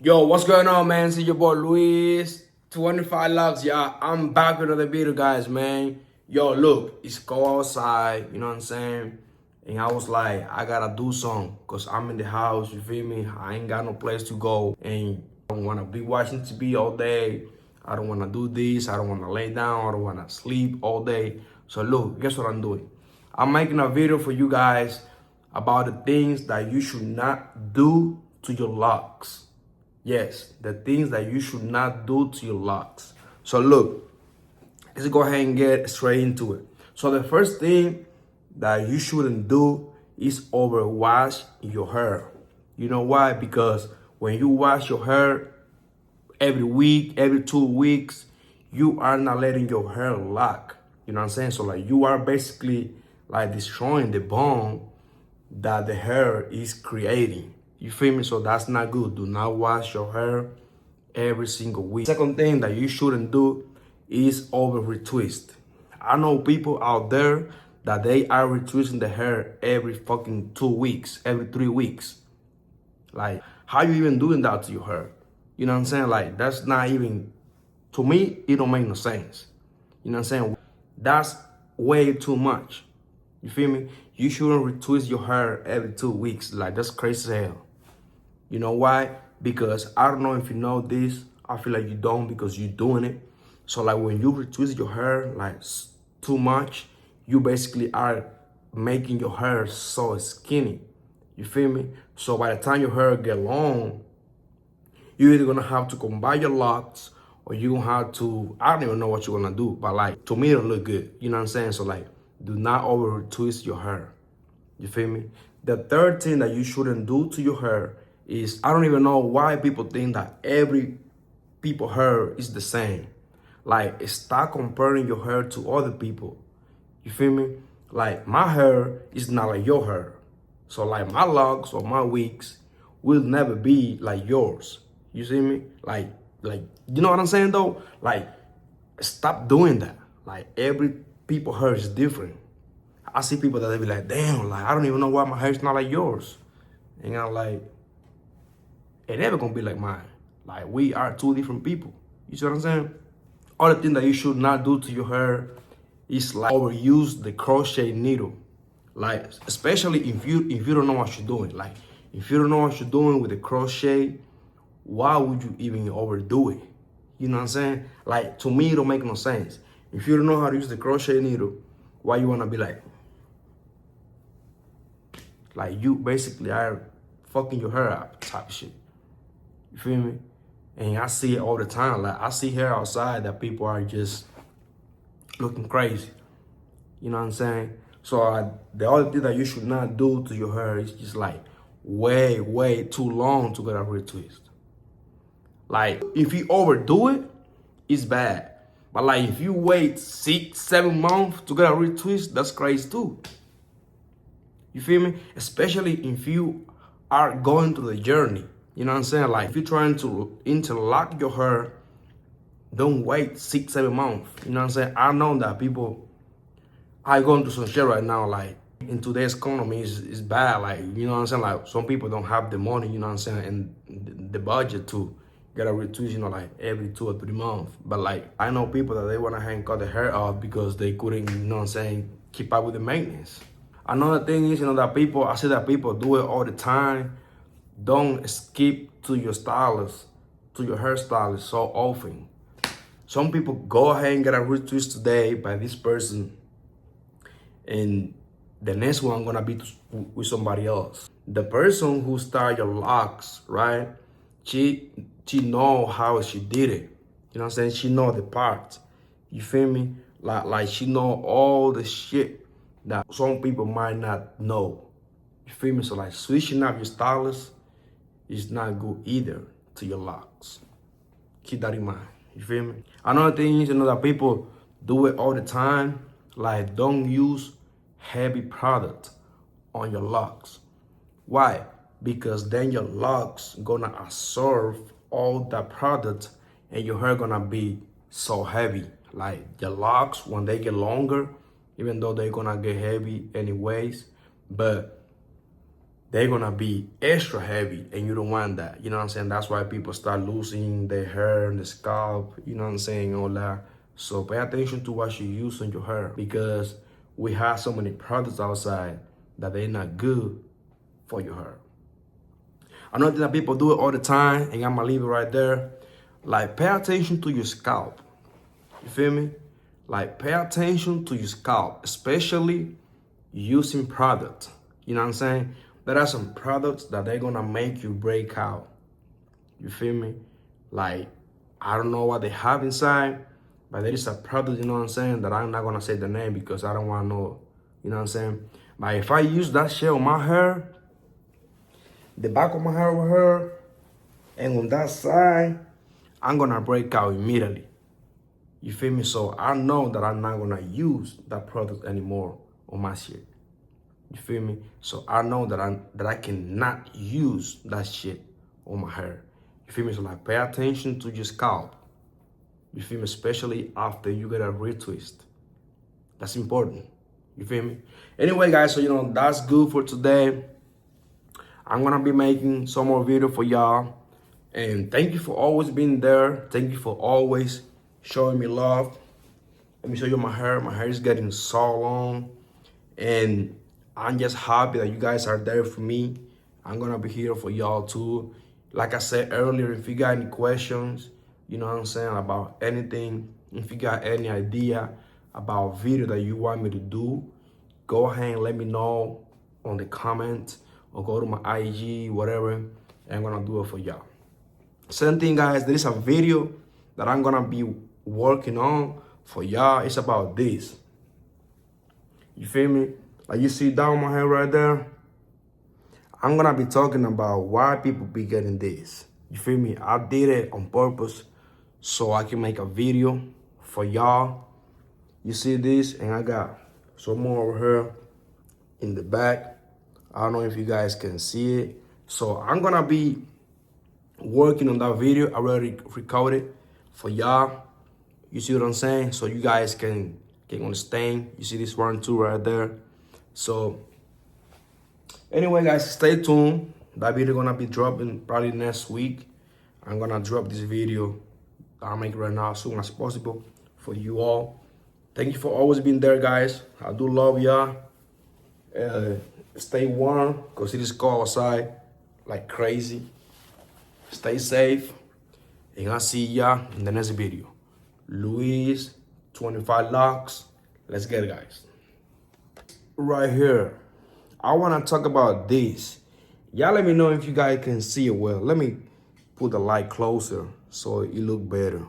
Yo, what's going on, man? It's your boy Luis, 25 Locs. Yeah, I'm back with another video, guys, man. Yo, look, it's cold outside, you know what I'm saying? And I was like, I gotta do something, because I'm in the house, you feel me? I ain't got no place to go, and I don't wanna be watching TV all day. I don't wanna do this, I don't wanna lay down, I don't wanna sleep all day. So look, guess what I'm doing? I'm making a video for you guys about the things that you should not do to your locks. Yes, the things that you should not do to your locks. So look, let's go ahead and get straight into it. So the first thing that you shouldn't do is overwash your hair. You know why? Because when you wash your hair every week, every 2 weeks, you are not letting your hair lock. You know what I'm saying? So like you are basically like destroying the bond that the hair is creating. You feel me? So that's not good. Do not wash your hair every single week. Second thing that you shouldn't do is over retwist. I know people out there that they are retwisting the hair every fucking 2 weeks, every 3 weeks. Like, how you even doing that to your hair? You know what I'm saying? Like, that's not even, to me, it don't make no sense. You know what I'm saying? That's way too much. You feel me? You shouldn't retwist your hair every 2 weeks. Like, that's crazy as hell. You know why? Because I don't know if you know this. I feel like you don't because you're doing it. So like when you retwist your hair like too much, you basically are making your hair so skinny. You feel me? So by the time your hair get long, you're either gonna have to combine your locks or you're gonna have to, I don't even know what you're gonna do, but like to me it'll look good. You know what I'm saying? So like do not over twist your hair. You feel me? The third thing that you shouldn't do to your hair is, I don't even know why people think that every people's hair is the same. Like, stop comparing your hair to other people. You feel me? Like, my hair is not like your hair. So, like, my locks or my wigs will never be like yours. You see me? Like, you know what I'm saying, though? Like, stop doing that. Like, every people's hair is different. I see people that they be like, damn, like, I don't even know why my hair's not like yours. And I'm like, it never gonna be like mine. Like, we are two different people. You see what I'm saying? Other thing that you should not do to your hair is like overuse the crochet needle. Like, especially if you don't know what you're doing. Like, if you don't know what you're doing with the crochet, why would you even overdo it? You know what I'm saying? Like, to me, it don't make no sense. If you don't know how to use the crochet needle, why you wanna be like you basically are fucking your hair up type of shit. You feel me? And I see it all the time. Like, I see hair outside that people are just looking crazy. You know what I'm saying? So the other thing that you should not do to your hair is just like way too long to get a retwist. Like, if you overdo it, it's bad. But like, if you wait 6-7 months to get a retwist, that's crazy too. You feel me? Especially if you are going through the journey. You know what I'm saying? Like, if you're trying to interlock your hair, don't wait 6-7 months. You know what I'm saying? I know that people are going through some shit right now. Like, in today's economy, is bad. Like, you know what I'm saying? Like, some people don't have the money, you know what I'm saying, and the budget to get a retwist, you know, like every 2 or 3 months. But like, I know people that they want to hang cut their hair off because they couldn't, you know what I'm saying, keep up with the maintenance. Another thing is, you know, that people, I see that people do it all the time. Don't skip to your stylist, to your hairstylist so often. Some people go ahead and get a retwist today by this person, and the next one gonna be with somebody else. The person who started your locks, right? She know how she did it. You know what I'm saying? She know the parts. You feel me? Like she know all the shit that some people might not know. You feel me? So like switching up your stylist is not good either to your locks. Keep that in mind. You feel me? Another thing is, you know, that people do it all the time. Like, don't use heavy product on your locks. Why? Because then your locks gonna absorb all that product and your hair gonna be so heavy. Like, your locks, when they get longer, even though they're gonna get heavy anyways, but they're gonna be extra heavy, and you don't want that. You know what I'm saying? That's why people start losing their hair and the scalp, you know what I'm saying, all that. So pay attention to what you use on your hair, because we have so many products outside that they're not good for your hair. Another thing that people do it all the time, and I'm gonna leave it right there, like pay attention to your scalp. You feel me? Like pay attention to your scalp, especially using product. You know what I'm saying? There are some products that they're gonna make you break out. You feel me? Like, I don't know what they have inside, but there is a product, you know what I'm saying, that I'm not gonna say the name because I don't wanna know, you know what I'm saying? But if I use that shit on my hair, the back of my hair with her, and on that side, I'm gonna break out immediately. You feel me? So I know that I'm not gonna use that product anymore on my shit. You feel me? So I know that I cannot use that shit on my hair. You feel me? So like pay attention to your scalp. You feel me? Especially after you get a retwist. That's important. You feel me? Anyway, guys, so you know that's good for today. I'm gonna be making some more video for y'all. And thank you for always being there. Thank you for always showing me love. Let me show you my hair. My hair is getting so long. And I'm just happy that you guys are there for me. I'm gonna be here for y'all too. Like I said earlier, if you got any questions, you know what I'm saying, about anything, if you got any idea about video that you want me to do, go ahead and let me know on the comment or go to my IG, whatever, and I'm gonna do it for y'all. Same thing, guys, there is a video that I'm gonna be working on for y'all. It's about this. You feel me? Like you see down my hair right there, I'm gonna be talking about why people be getting this. You feel me? I did it on purpose so I can make a video for y'all. You see this, and I got some more over here in the back. I don't know if you guys can see it. So I'm gonna be working on that video. I already recorded for y'all. You see what I'm saying? So you guys can understand. You see this 1, 2 right there. So anyway, guys, stay tuned. That video gonna be dropping probably next week. I'm gonna drop this video. I'll make it right now as soon as possible for you all. Thank you for always being there, guys. I do love y'all. Stay warm because it is cold outside like crazy. Stay safe, and I'll see y'all in the next video. Luis, 25 Locs. Let's get it, guys. Right here, I want to talk about this. Y'all let me know if you guys can see it well. Let me put the light closer so it look better.